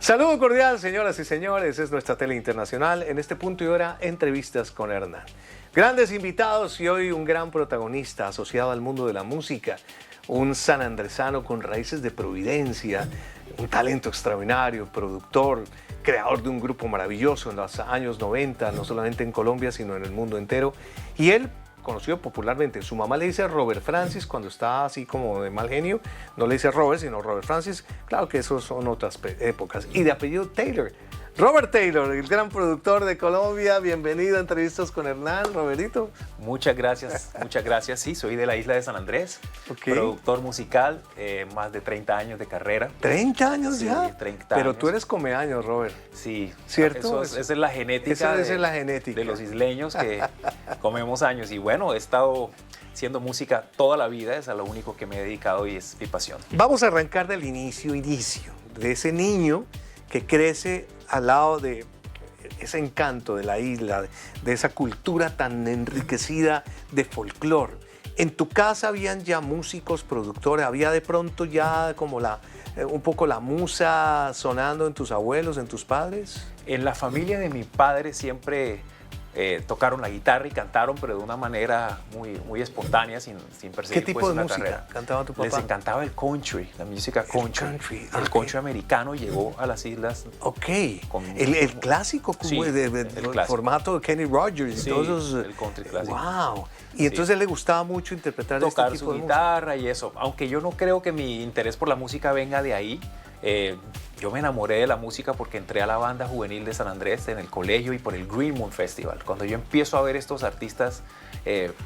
Saludo cordial, señoras y señores, es nuestra tele internacional. En este punto y hora, entrevistas con Hernán. Grandes invitados y hoy un gran protagonista asociado al mundo de la música. Un sanandresano con raíces de Providencia, un talento extraordinario, productor, creador de un grupo maravilloso en los años 90, no solamente en Colombia, sino en el mundo entero. Y él, conocido popularmente, su mamá le dice Robert Francis cuando está así como de mal genio, no le dice Robert, sino Robert Francis. Claro que esos son otras épocas. Y de apellido Taylor. Robert Taylor, el gran productor de Colombia. Bienvenido a Entrevistas con Hernán, Robertito. Muchas gracias, muchas gracias. Sí, soy de la isla de San Andrés, productor musical, más de 30 años de carrera. ¿30 años ya? Sí, 30 Pero años. tú eres comeaños, Robert. Sí. ¿Cierto? Esa es la genética, Esa es la genética de los isleños que comemos años. Y bueno, he estado haciendo música toda la vida, es a lo único que me he dedicado y es mi pasión. Vamos a arrancar del inicio, de ese niño que crece al lado de ese encanto de la isla, de esa cultura tan enriquecida de folclore. ¿En tu casa habían ya músicos, productores? ¿Había de pronto ya como un poco la musa sonando en tus abuelos, en tus padres? En la familia de mi padre siempre tocaron la guitarra y cantaron, pero de una manera muy espontánea, sin perseguir ¿Qué tipo pues, de una música carrera. cantaba tu papá? Les encantaba el country, la música country. El country americano llegó a las islas. Ok, el clásico, como Sí, el clásico. formato de Kenny Rogers y Sí, todos esos. el country clásico. Wow. Y entonces a él le gustaba mucho interpretar Tocar este tipo su de guitarra y eso. Aunque yo no creo que mi interés por la música venga de ahí. Yo me enamoré de la música porque entré a la banda juvenil de San Andrés en el colegio y por el Green Moon Festival. Cuando yo empiezo a ver estos artistas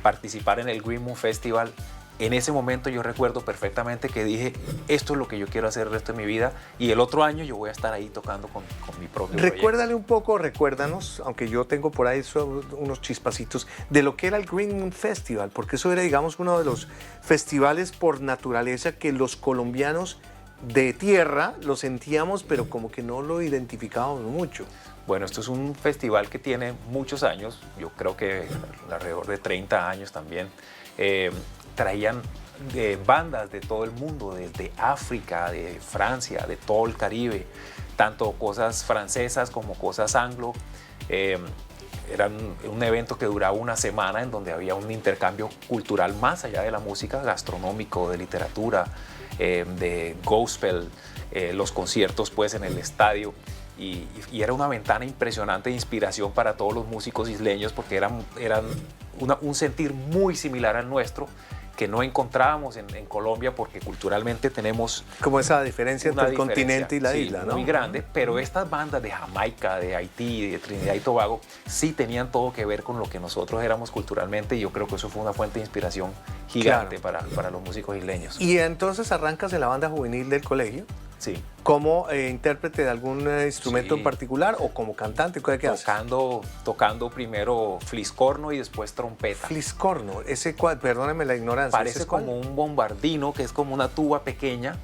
participar en el Green Moon Festival, en ese momento yo recuerdo perfectamente que dije, esto es lo que yo quiero hacer el resto de mi vida y el otro año yo voy a estar ahí tocando con mi propio proyecto. Recuérdanos, aunque yo tengo por ahí unos chispacitos, de lo que era el Green Moon Festival, porque eso era, digamos, uno de los festivales por naturaleza que los colombianos de tierra lo sentíamos, pero como que no lo identificábamos mucho. Bueno, esto es un festival que tiene muchos años, yo creo que alrededor de 30 años también. Traían bandas de todo el mundo, desde África, de Francia, de todo el Caribe, tanto cosas francesas como cosas anglo. Era un evento que duraba una semana en donde había un intercambio cultural más allá de la música, gastronómico, de literatura, de gospel, los conciertos pues en el estadio. Y era una ventana impresionante de inspiración para todos los músicos isleños porque eran un sentir muy similar al nuestro que no encontrábamos en Colombia porque culturalmente tenemos como esa diferencia entre el continente y la isla, ¿no? Muy grande, pero estas bandas de Jamaica, de Haití, de Trinidad y Tobago sí tenían todo que ver con lo que nosotros éramos culturalmente y yo creo que eso fue una fuente de inspiración gigante para los músicos isleños. Y entonces arrancas en la banda juvenil del colegio. Sí. ¿Como intérprete de algún instrumento en particular o como cantante? ¿Qué haces? Tocando primero fliscorno y después trompeta. Fliscorno, ese cual, perdóneme la ignorancia. Parece como un bombardino, que es como una tuba pequeña,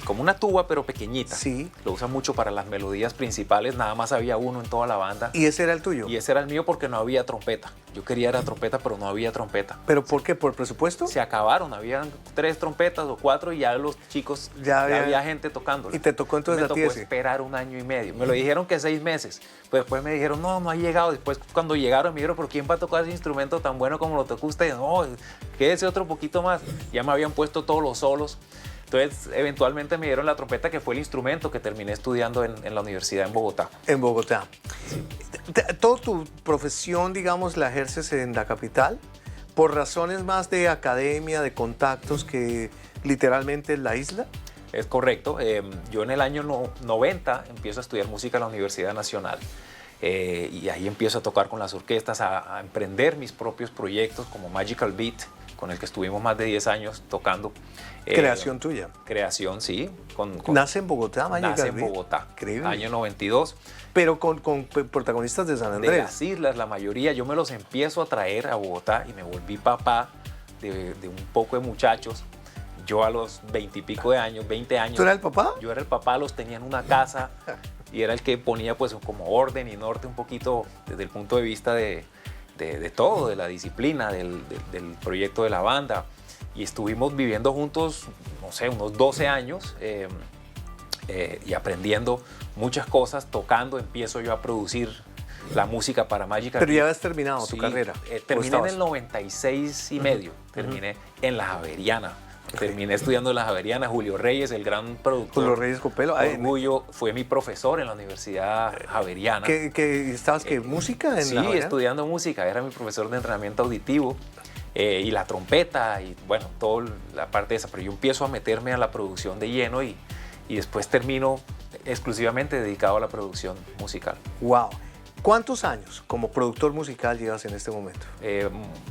como una tuba pero pequeñita. Sí. Lo usan mucho para las melodías principales, nada más había uno en toda la banda. ¿Y ese era el tuyo? Y ese era el mío porque no había trompeta. Yo quería era trompeta, pero no había trompeta. ¿Pero por qué? ¿Por presupuesto? Se acabaron, habían 3 trompetas o 4 y ya los chicos, ya había gente tocándola. ¿Y te tocó entonces a ti? Me tocó esperar 1 año y medio. Me lo dijeron que 6 meses. Pues después me dijeron, no ha llegado. Después cuando llegaron me dijeron, ¿pero quién va a tocar ese instrumento tan bueno como lo tocó usted? No, quédese otro poquito más. Ya me habían puesto todos los solos. Entonces, eventualmente me dieron la trompeta, que fue el instrumento que terminé estudiando en la universidad en Bogotá. En Bogotá. Sí. ¿Toda tu profesión, digamos, la ejerces en la capital por razones más de academia, de contactos, que literalmente en la isla? Es correcto. Yo en el año 90 empiezo a estudiar música en la Universidad Nacional. Y ahí empiezo a tocar con las orquestas, a emprender mis propios proyectos como Magical Beat, con el que estuvimos más de 10 años tocando. ¿Creación tuya? Creación, sí. ¿Nace en Bogotá, Magical Beat? Nace en Bogotá, increíble. Año 92. Pero con protagonistas de San Andrés. De las islas, la mayoría. Yo me los empiezo a traer a Bogotá y me volví papá de un poco de muchachos. Yo a los 20 y pico de años, 20 años. ¿Tú eras el papá? Yo era el papá, los tenía en una casa y era el que ponía pues como orden y norte un poquito desde el punto de vista de todo, de la disciplina, del proyecto de la banda. Y estuvimos viviendo juntos, no sé, unos 12 años. y aprendiendo muchas cosas, tocando, empiezo yo a producir la música para Magical Pero Key. ya habías terminado tu carrera. Terminé en el 96 y medio, terminé en la Javeriana. Terminé estudiando en la Javeriana. Julio Reyes, el gran productor. Julio Reyes Copelo. Orgullo, fue mi profesor en la Universidad Javeriana. ¿Estabas música en sí, la Javeriana? estudiando música. Era mi profesor de entrenamiento auditivo y la trompeta y bueno, toda la parte de esa. Pero yo empiezo a meterme a la producción de lleno y después termino exclusivamente dedicado a la producción musical. ¡Wow! ¿Cuántos años como productor musical llevas en este momento?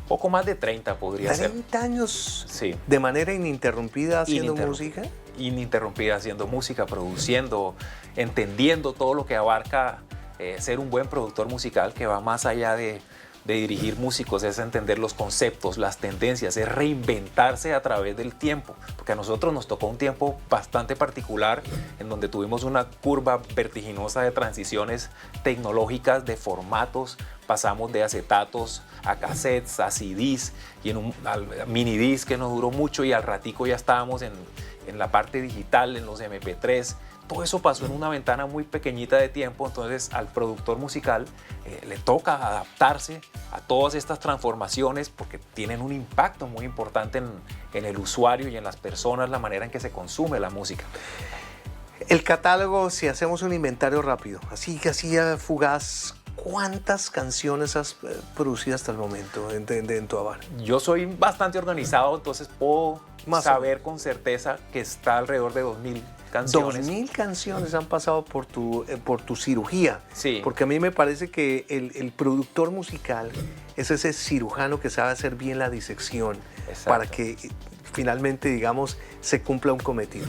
Poco más de 30 podría ser. ¿30 años sí. de manera ininterrumpida haciendo música? Ininterrumpida haciendo música, produciendo, entendiendo todo lo que abarca ser un buen productor musical, que va más allá de dirigir músicos, es entender los conceptos, las tendencias, es reinventarse a través del tiempo, porque a nosotros nos tocó un tiempo bastante particular en donde tuvimos una curva vertiginosa de transiciones tecnológicas, de formatos, pasamos de acetatos a cassettes, a CDs y al mini disc, que nos duró mucho, y al ratico ya estábamos en la parte digital, en los MP3. Todo eso pasó en una ventana muy pequeñita de tiempo, entonces al productor musical le toca adaptarse a todas estas transformaciones porque tienen un impacto muy importante en el usuario y en las personas, la manera en que se consume la música. El catálogo, si hacemos un inventario rápido, así fugaz, ¿cuántas canciones has producido hasta el momento en tu Habana? Yo soy bastante organizado, entonces puedo saber con certeza que está alrededor de 2000 canciones. 2000 canciones han pasado por tu cirugía. Sí. Porque a mí me parece que el productor musical es ese cirujano que sabe hacer bien la disección. Exacto. Para que finalmente, digamos, se cumpla un cometido.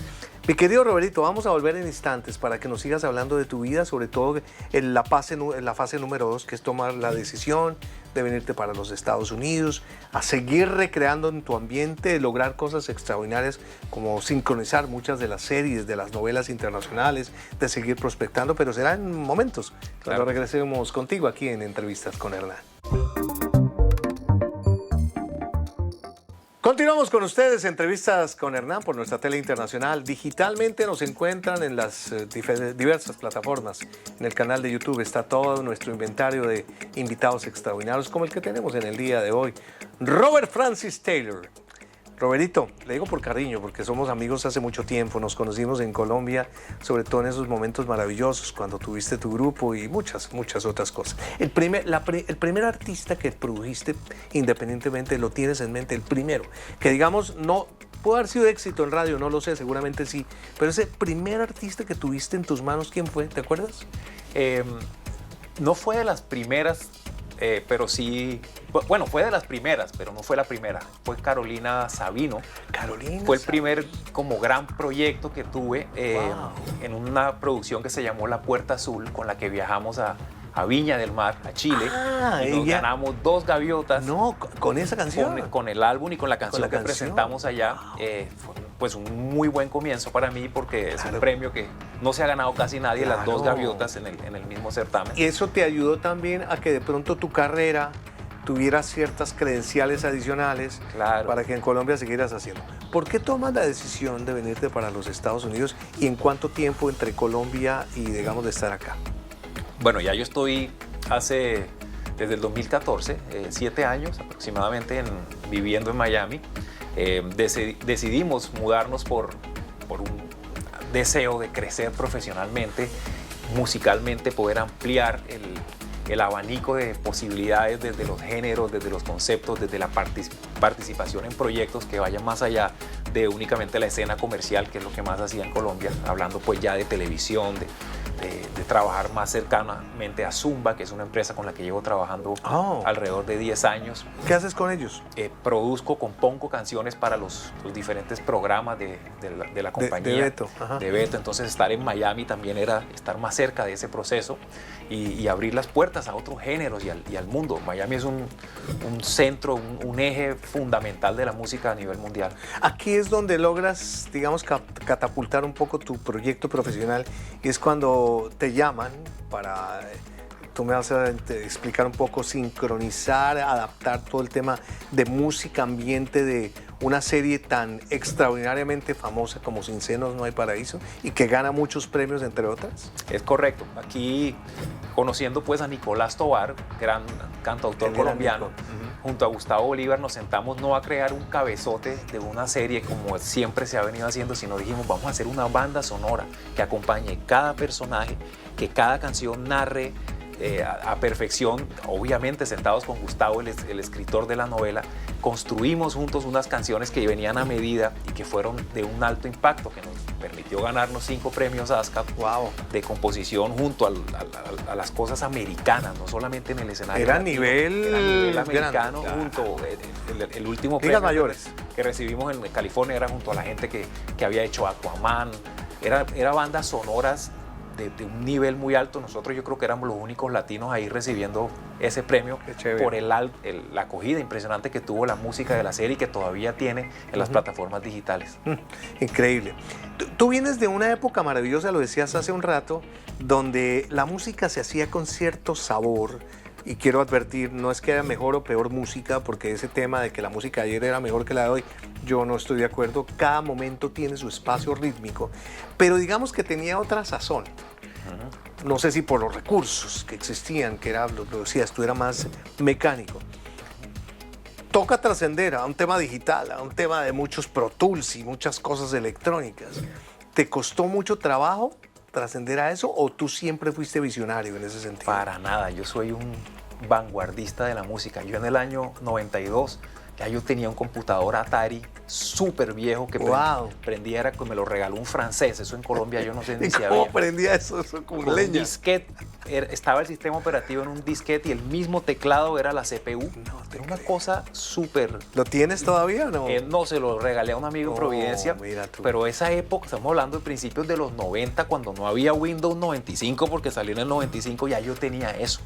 Mi querido Roberito, vamos a volver en instantes para que nos sigas hablando de tu vida, sobre todo en la fase número 2, que es tomar la decisión de venirte para los Estados Unidos, a seguir recreando en tu ambiente, lograr cosas extraordinarias como sincronizar muchas de las series, de las novelas internacionales, de seguir prospectando, pero será en momentos cuando regresemos contigo aquí en Entrevistas con Hernán. Continuamos con ustedes, Entrevistas con Hernán por nuestra tele internacional. Digitalmente nos encuentran en las diversas plataformas. En el canal de YouTube está todo nuestro inventario de invitados extraordinarios como el que tenemos en el día de hoy. Robert Francis Taylor. Roberito, le digo por cariño porque somos amigos hace mucho tiempo, nos conocimos en Colombia, sobre todo en esos momentos maravillosos cuando tuviste tu grupo y muchas otras cosas. El primer artista que produjiste independientemente, lo tienes en mente, el primero, que digamos no pudo haber sido éxito en radio, no lo sé, seguramente sí, pero ese primer artista que tuviste en tus manos, ¿quién fue? ¿Te acuerdas? No fue de las primeras, pero sí, bueno, fue de las primeras, pero no fue la primera. Fue Carolina Sabino. Carolina. Fue el primer como gran proyecto que tuve en una producción que se llamó La Puerta Azul, con la que viajamos a Viña del Mar, a Chile. Y nos ganamos 2 gaviotas. No, con esa canción. Con el álbum y con la canción que presentamos allá. Fue pues un muy buen comienzo para mí porque es un premio que no se ha ganado casi nadie, las 2 gaviotas en el mismo certamen. Y eso te ayudó también a que de pronto tu carrera tuviera ciertas credenciales adicionales para que en Colombia siguieras haciendo. ¿Por qué tomas la decisión de venirte para los Estados Unidos y en cuánto tiempo entre Colombia y, digamos, de estar acá? Bueno, ya yo estoy desde el 2014, 7 años aproximadamente viviendo en Miami. Decidimos mudarnos por un deseo de crecer profesionalmente, musicalmente, poder ampliar el abanico de posibilidades desde los géneros, desde los conceptos, desde la participación en proyectos que vayan más allá de únicamente la escena comercial, que es lo que más hacía en Colombia, hablando pues ya de televisión, de trabajar más cercanamente a Zumba, que es una empresa con la que llevo trabajando alrededor de 10 años. ¿Qué haces con ellos? Compongo canciones para los diferentes programas de la compañía. De Beto. De Beto. Entonces estar en Miami también era estar más cerca de ese proceso y abrir las puertas a otros géneros y al mundo. Miami es un centro, un eje fundamental de la música a nivel mundial. Aquí es donde logras, digamos, catapultar un poco tu proyecto profesional y es cuando te llaman para tú me vas a explicar un poco, sincronizar, adaptar todo el tema de música, ambiente de una serie tan extraordinariamente famosa como Sin Senos No Hay Paraíso y que gana muchos premios, entre otras? Es correcto. Aquí, conociendo pues a Nicolás Tovar, gran cantautor colombiano, junto a Gustavo Bolívar nos sentamos no a crear un cabezote de una serie como siempre se ha venido haciendo, sino dijimos, vamos a hacer una banda sonora que acompañe cada personaje, que cada canción narre a perfección, obviamente sentados con Gustavo, el escritor de la novela. Construimos juntos unas canciones que venían a medida y que fueron de un alto impacto, que nos permitió ganarnos 5 premios ASCAP de composición junto a las cosas americanas, no solamente en el escenario era latino, nivel era nivel americano, grande, junto el último Ligas premio mayores que recibimos en California era junto a la gente que había hecho Aquaman. Era bandas sonoras de un nivel muy alto. Nosotros yo creo que éramos los únicos latinos ahí recibiendo ese premio por la acogida impresionante que tuvo la música de la serie y que todavía tiene en las plataformas digitales. Increíble. Tú vienes de una época maravillosa, lo decías hace un rato, donde la música se hacía con cierto sabor. Y quiero advertir, no es que haya mejor o peor música, porque ese tema de que la música de ayer era mejor que la de hoy, yo no estoy de acuerdo. Cada momento tiene su espacio rítmico, pero digamos que tenía otra sazón. No sé si por los recursos que existían, que era, lo decías, tú era más mecánico. Toca trascender a un tema digital, a un tema de muchos Pro Tools y muchas cosas electrónicas. ¿Te costó mucho trabajo trascender a eso o tú siempre fuiste visionario en ese sentido? Para nada, yo soy un vanguardista de la música. Yo en el año 92 ya yo tenía un computador Atari súper viejo que prendía, me lo regaló un francés, eso en Colombia yo no sé ni si había. ¿Cómo prendía eso? Eso con leña. Un disquete, estaba el sistema operativo en un disquete y el mismo teclado era la CPU. Era una cosa súper... ¿Lo tienes todavía o no? No, se lo regalé a un amigo en Providencia, pero esa época, estamos hablando de principios de los 90, cuando no había Windows 95, porque salió en el 95, ya yo tenía eso.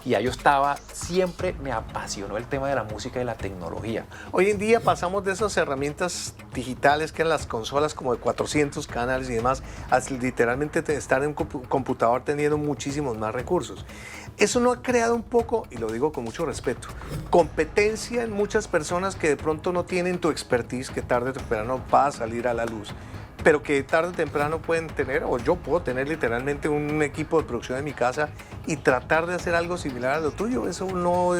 Y ya yo estaba, siempre me apasionó el tema de la música y la tecnología. Hoy en día pasamos de esas herramientas digitales que eran las consolas como de 400 canales y demás, a literalmente estar en un computador teniendo muchísimos más recursos. Eso no ha creado un poco, y lo digo con mucho respeto, competencia en muchas personas que de pronto no tienen tu expertise, que tarde o temprano va a salir a la luz, pero que tarde o temprano pueden tener, o yo puedo tener literalmente un equipo de producción en mi casa y tratar de hacer algo similar a lo tuyo. Eso no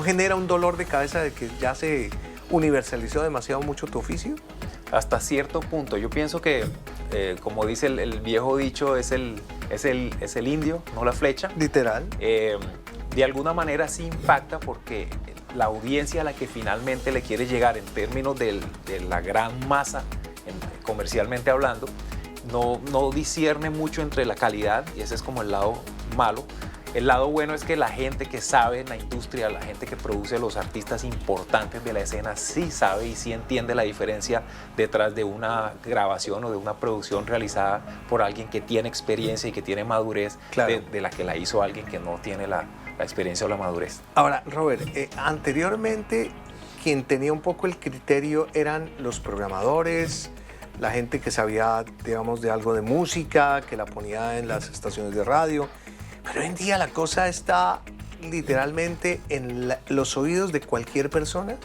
genera un dolor de cabeza de que ya se universalizó demasiado mucho tu oficio. Hasta cierto punto. Yo pienso que, como dice el viejo dicho, es el indio, no la flecha. Literal. De alguna manera sí impacta porque la audiencia a la que finalmente le quiere llegar en términos de la gran masa, comercialmente hablando, no discierne mucho entre la calidad, y ese es como el lado malo. El lado bueno es que la gente que sabe en la industria, la gente que produce los artistas importantes de la escena, sí sabe y sí entiende la diferencia detrás de una grabación o de una producción realizada por alguien que tiene experiencia y que tiene madurez, de la que la hizo alguien que no tiene la experiencia o la madurez. Ahora, Robert, anteriormente quien tenía un poco el criterio eran los programadores, la gente que sabía, digamos, de algo de música, que la ponía en las estaciones de radio. Pero hoy en día la cosa está literalmente en los oídos de cualquier persona,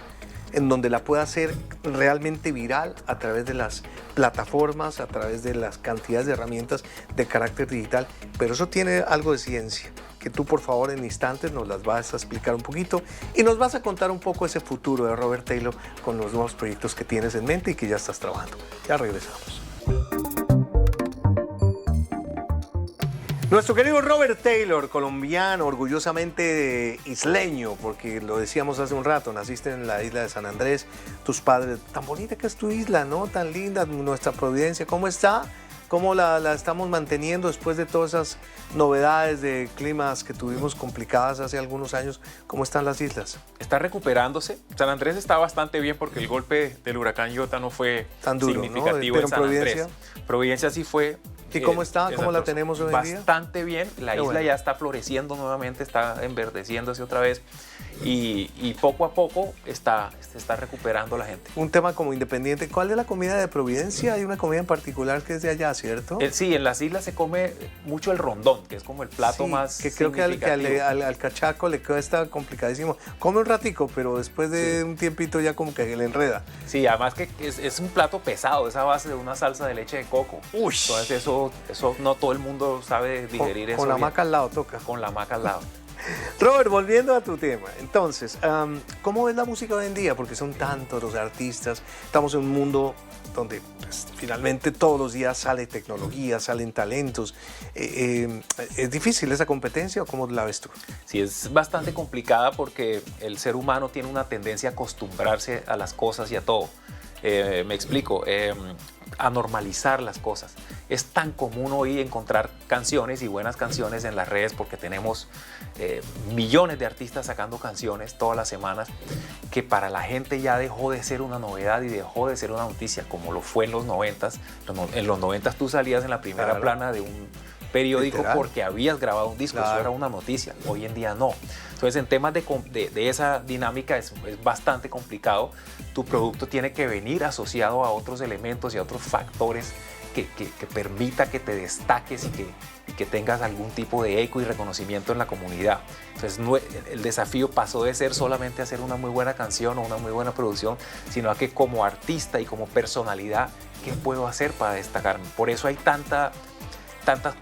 en donde la pueda hacer realmente viral a través de las plataformas, a través de las cantidades de herramientas de carácter digital. Pero eso tiene algo de ciencia, que tú por favor en instantes nos las vas a explicar un poquito y nos vas a contar un poco ese futuro de Robert Taylor con los nuevos proyectos que tienes en mente y que ya estás trabajando. Ya regresamos. Nuestro querido Robert Taylor, colombiano, orgullosamente isleño, porque lo decíamos hace un rato, naciste en la isla de San Andrés, tus padres, tan bonita que es tu isla, ¿no? Tan linda, nuestra Providencia, ¿cómo está? ¿Cómo la estamos manteniendo después de todas esas novedades de climas que tuvimos complicadas hace algunos años? ¿Cómo están las islas? Está recuperándose. San Andrés está bastante bien porque el golpe del huracán Iota no fue tan duro, significativo, ¿no? En San Andrés. Providencia sí fue. ¿Y cómo está? ¿Cómo la tenemos hoy en día? Bastante bien. La isla ya está floreciendo nuevamente, está enverdeciéndose otra vez. y poco a poco se está recuperando la gente. Un tema como independiente, ¿cuál es la comida de Providencia? Hay una comida en particular que es de allá, ¿cierto? Sí, en las islas se come mucho el rondón, que es como el plato Sí, más que creo que al cachaco le cuesta complicadísimo. Come un ratico, pero después de un tiempito ya como que le enreda. Sí, además que es un plato pesado, es a base de una salsa de leche de coco. Uy. Entonces eso no todo el mundo sabe digerir eso Con la bien. hamaca al lado toca. Con la hamaca al lado. Robert, volviendo a tu tema, entonces, ¿cómo ves la música hoy en día? Porque son tantos los artistas, estamos en un mundo donde pues, finalmente todos los días sale tecnología, salen talentos. ¿Es difícil esa competencia o cómo la ves tú? Sí, es bastante complicada porque el ser humano tiene una tendencia a acostumbrarse a las cosas y a todo. Me explico, a normalizar las cosas. Es tan común hoy encontrar canciones y buenas canciones en las redes porque tenemos millones de artistas sacando canciones todas las semanas que para la gente ya dejó de ser una novedad y dejó de ser una noticia como lo fue en los 90s. En los 90s tú salías en la primera plana de un periódico literal, porque habías grabado un disco, eso era una noticia. Hoy en día no. Entonces en temas de esa dinámica es bastante complicado. Tu producto tiene que venir asociado a otros elementos y a otros factores que permita que te destaques y que tengas algún tipo de eco y reconocimiento en la comunidad. Entonces el desafío pasó de ser solamente hacer una muy buena canción o una muy buena producción, sino a que como artista y como personalidad, ¿qué puedo hacer para destacarme? Por eso hay tantas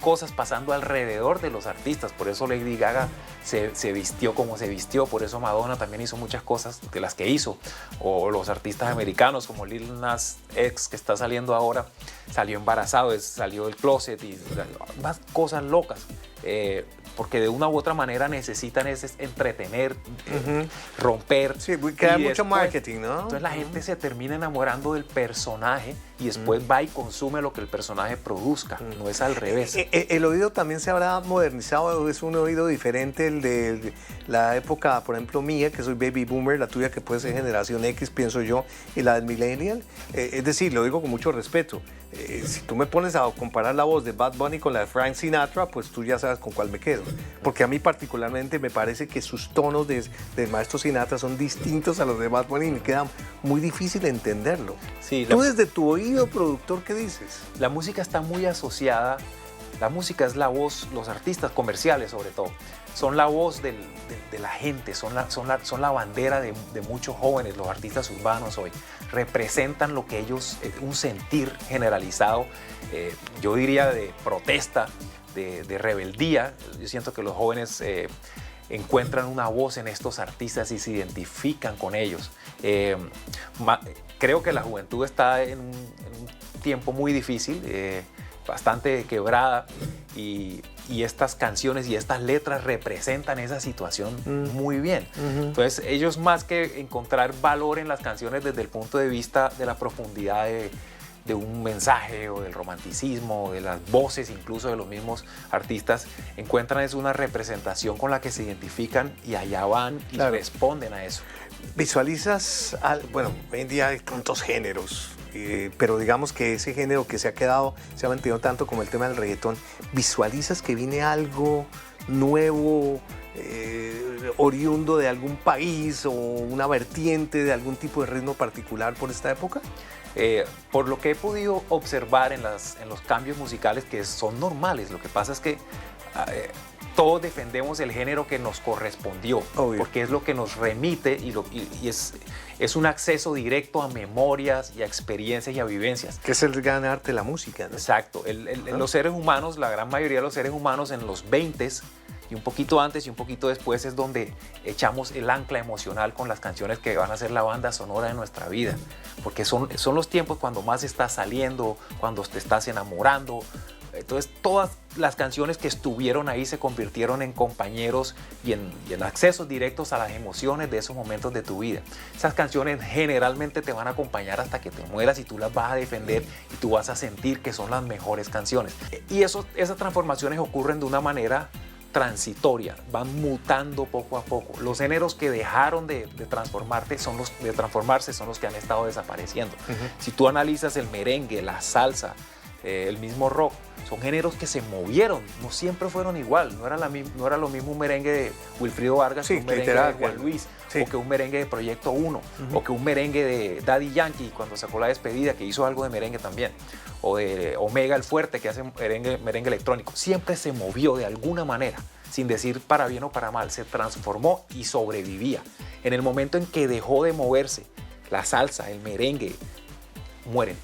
cosas pasando alrededor de los artistas, por eso Lady Gaga se vistió como se vistió, por eso Madonna también hizo muchas cosas de las que hizo, o los artistas americanos como Lil Nas X que está saliendo ahora, salió embarazado, salió del closet y más cosas locas, porque de una u otra manera necesitan entretener, romper. Sí, queda mucho después, marketing, ¿no? Entonces la gente se termina enamorando del personaje y después va y consume lo que el personaje produzca, no es al revés. El oído también se habrá modernizado, es un oído diferente el de la época, por ejemplo, mía, que soy baby boomer, la tuya que puede ser generación X, pienso yo, y la del millennial. Es decir, lo digo con mucho respeto. Si tú me pones a comparar la voz de Bad Bunny con la de Frank Sinatra, pues tú ya sabes con cuál me quedo. Porque a mí particularmente me parece que sus tonos del maestro Sinatra son distintos a los de Bad Bunny y me queda muy difícil entenderlo. Sí, tú desde tu oído productor, ¿qué dices? La música está muy asociada, la música es la voz, los artistas comerciales sobre todo, son la voz de la gente, son la bandera de muchos jóvenes, los artistas urbanos hoy, representan lo que ellos, un sentir generalizado, yo diría de protesta, de rebeldía. Yo siento que los jóvenes encuentran una voz en estos artistas y se identifican con ellos. Creo que la juventud está en un tiempo muy difícil, bastante quebrada, y estas canciones y estas letras representan esa situación muy bien. Entonces ellos, más que encontrar valor en las canciones desde el punto de vista de la profundidad de un mensaje o del romanticismo o de las voces incluso de los mismos artistas, encuentran es una representación con la que se identifican y allá van y responden a eso. ¿Visualizas, bueno, hoy en día hay tantos géneros, pero digamos que ese género que se ha mantenido tanto como el tema del reggaetón, ¿visualizas que viene algo nuevo, oriundo de algún país o una vertiente de algún tipo de ritmo particular por esta época? Por lo que he podido observar en los cambios musicales, que son normales, lo que pasa es que todos defendemos el género que nos correspondió, obvio, porque es lo que nos remite y es un acceso directo a memorias y a experiencias y a vivencias. Que es el gran arte de la música, ¿no? Exacto. Los seres humanos, la gran mayoría de los seres humanos en los 20s y un poquito antes y un poquito después es donde echamos el ancla emocional con las canciones que van a ser la banda sonora de nuestra vida, porque son los tiempos cuando más estás saliendo, cuando te estás enamorando. Entonces todas las canciones que estuvieron ahí se convirtieron en compañeros y en accesos directos a las emociones de esos momentos de tu vida. Esas canciones generalmente te van a acompañar hasta que te mueras y tú las vas a defender y tú vas a sentir que son las mejores canciones. Y esas transformaciones ocurren de una manera transitoria, van mutando poco a poco. Los géneros que dejaron de transformarse son los que han estado desapareciendo. Si tú analizas el merengue, la salsa, el mismo rock, son géneros que se movieron, no siempre fueron igual, no era lo mismo un merengue de Wilfrido Vargas que un merengue de Juan Luis, o que un merengue de Proyecto 1, o que un merengue de Daddy Yankee cuando sacó La Despedida, que hizo algo de merengue también, o de Omega el Fuerte, que hace merengue electrónico. Siempre se movió de alguna manera, sin decir para bien o para mal, se transformó y sobrevivía. En el momento en que dejó de moverse, la salsa, el merengue, mueren,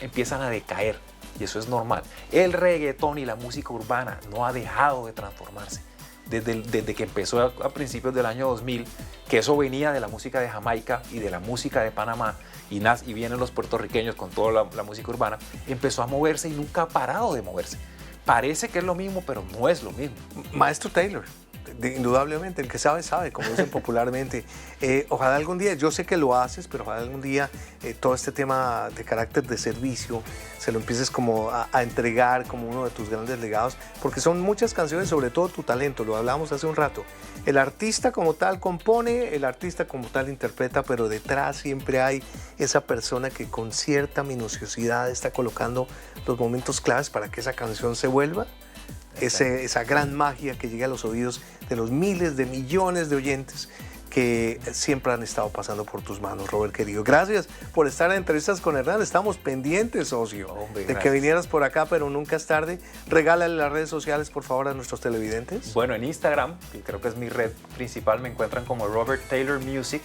empiezan a decaer. Y eso es normal. El reggaetón y la música urbana no ha dejado de transformarse. Desde que empezó a principios del año 2000, que eso venía de la música de Jamaica y de la música de Panamá, y vienen los puertorriqueños con toda la música urbana, empezó a moverse y nunca ha parado de moverse. Parece que es lo mismo, pero no es lo mismo. Maestro Taylor, indudablemente, el que sabe, sabe, como dicen popularmente. Ojalá algún día, yo sé que lo haces, pero ojalá algún día todo este tema de carácter de servicio se lo empieces como a entregar como uno de tus grandes legados, porque son muchas canciones, sobre todo tu talento, lo hablábamos hace un rato. El artista como tal compone, el artista como tal interpreta, pero detrás siempre hay esa persona que con cierta minuciosidad está colocando los momentos claves para que esa canción se vuelva esa gran magia que llega a los oídos de los miles de millones de oyentes que siempre han estado pasando por tus manos, Robert querido. Gracias por estar en Entrevistas con Hernán. Estamos pendientes, socio, de que vinieras por acá, pero nunca es tarde. Regálale las redes sociales, por favor, a nuestros televidentes. Bueno, en Instagram, que creo que es mi red principal, me encuentran como Robert Taylor Music.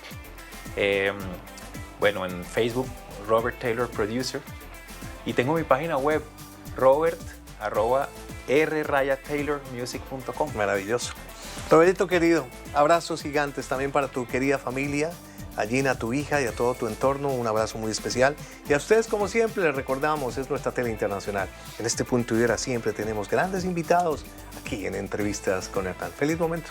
Bueno, en Facebook, Robert Taylor Producer. Y tengo mi página web, robert@r-taylormusic.com. Maravilloso. Roberto querido, abrazos gigantes también para tu querida familia, a Gina, tu hija, y a todo tu entorno, un abrazo muy especial. Y a ustedes, como siempre, les recordamos, es nuestra tele internacional. En este punto y hora siempre tenemos grandes invitados aquí en Entrevistas con Hernán. Feliz momento.